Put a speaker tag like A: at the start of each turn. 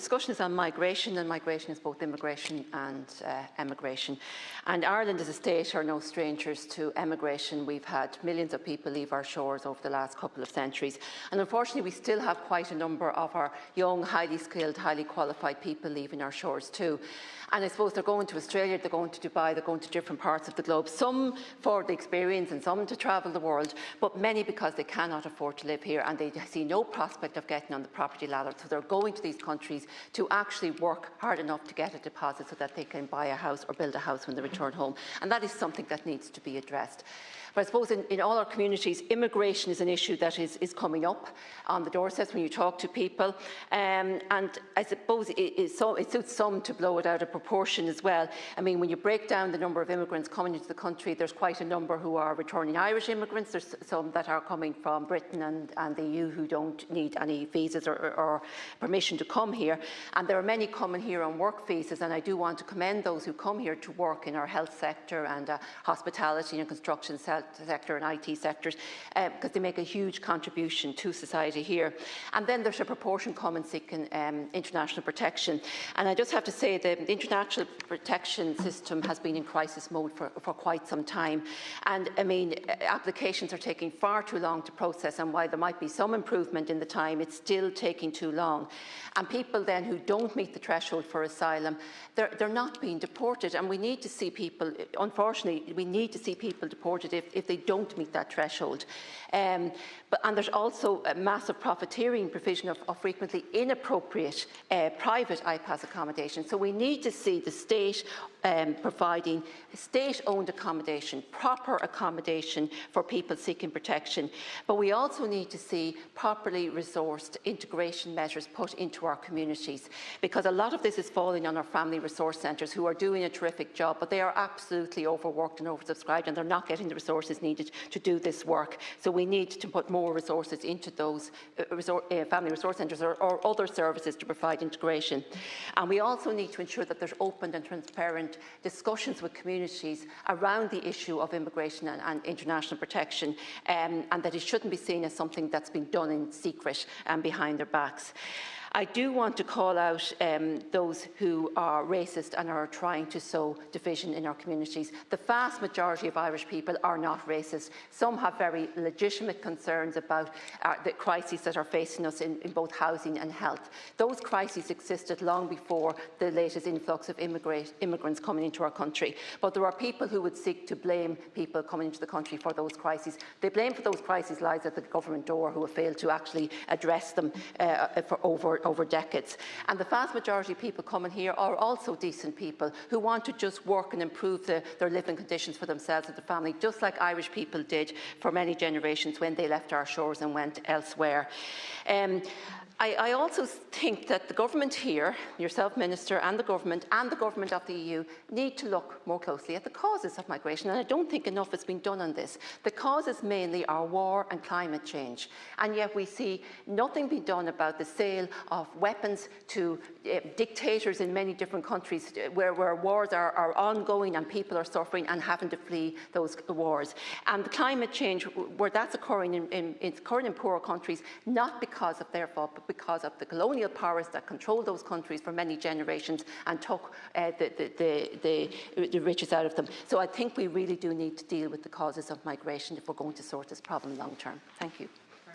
A: Discussion is on migration, and migration is both immigration and emigration. And Ireland as a state are no strangers to emigration. We've had millions of people leave our shores over the last couple of centuries. And unfortunately, we still have quite a number of our young, highly skilled, highly qualified people leaving our shores too. And I suppose they're going to Australia, they're going to Dubai, they're going to different parts of the globe, some for the experience and some to travel the world, but many because they cannot afford to live here and they see no prospect of getting on the property ladder. So they're going to these countries to actually work hard enough to get a deposit so that they can buy a house or build a house when they return home. And that is something that needs to be addressed. But I suppose in all our communities, immigration is an issue that is coming up on the doorsteps when you talk to people. And I suppose it suits some to blow it out of proportion as well. I mean, when you break down the number of immigrants coming into the country, there's quite a number who are returning Irish immigrants. There's some that are coming from Britain and the EU who don't need any visas or permission to come here. And there are many coming here on work visas. And I do want to commend those who come here to work in our health sector and hospitality and construction sector and IT sectors because they make a huge contribution to society here. And then there's a proportion coming seeking international protection. And I just have to say that the international protection system has been in crisis mode for quite some time. And I mean, applications are taking far too long to process, and while there might be some improvement in the time, it's still taking too long. And people then who don't meet the threshold for asylum, they're not being deported. And we need to see people, unfortunately, we need to see people deported if they don't meet that threshold. And there's also a massive profiteering provision of frequently inappropriate private IPAS accommodation. So we need to see the state providing state-owned accommodation, proper accommodation for people seeking protection. But we also need to see properly resourced integration measures put into our communities, because a lot of this is falling on our family resource centres, who are doing a terrific job, but they are absolutely overworked and oversubscribed, and they're not getting the resources needed to do this work. So we need to put more resources into those family resource centres or other services to provide integration. And we also need to ensure that there's open and transparent discussions with communities around the issue of immigration and international protection, and that it shouldn't be seen as something that's been done in secret and behind their backs. I do want to call out those who are racist and are trying to sow division in our communities. The vast majority of Irish people are not racist. Some have very legitimate concerns about the crises that are facing us in both housing and health. Those crises existed long before the latest influx of immigrants coming into our country. But there are people who would seek to blame people coming into the country for those crises. The blame for those crises lies at the government door, who have failed to actually address them for over decades. And the vast majority of people coming here are also decent people who want to just work and improve their living conditions for themselves and their family, just like Irish people did for many generations when they left our shores and went elsewhere. I also think that the government here, yourself, Minister, and the government of the EU need to look more closely at the causes of migration, and I don't think enough has been done on this. The causes mainly are war and climate change, and yet we see nothing being done about the sale of weapons to dictators in many different countries where wars are ongoing and people are suffering and having to flee those wars. And the climate change, where that's occurring it's occurring in poorer countries, not because of their fault, but because of the colonial powers that controlled those countries for many generations and took the riches out of them. So I think we really do need to deal with the causes of migration if we're going to sort this problem long term. Thank you.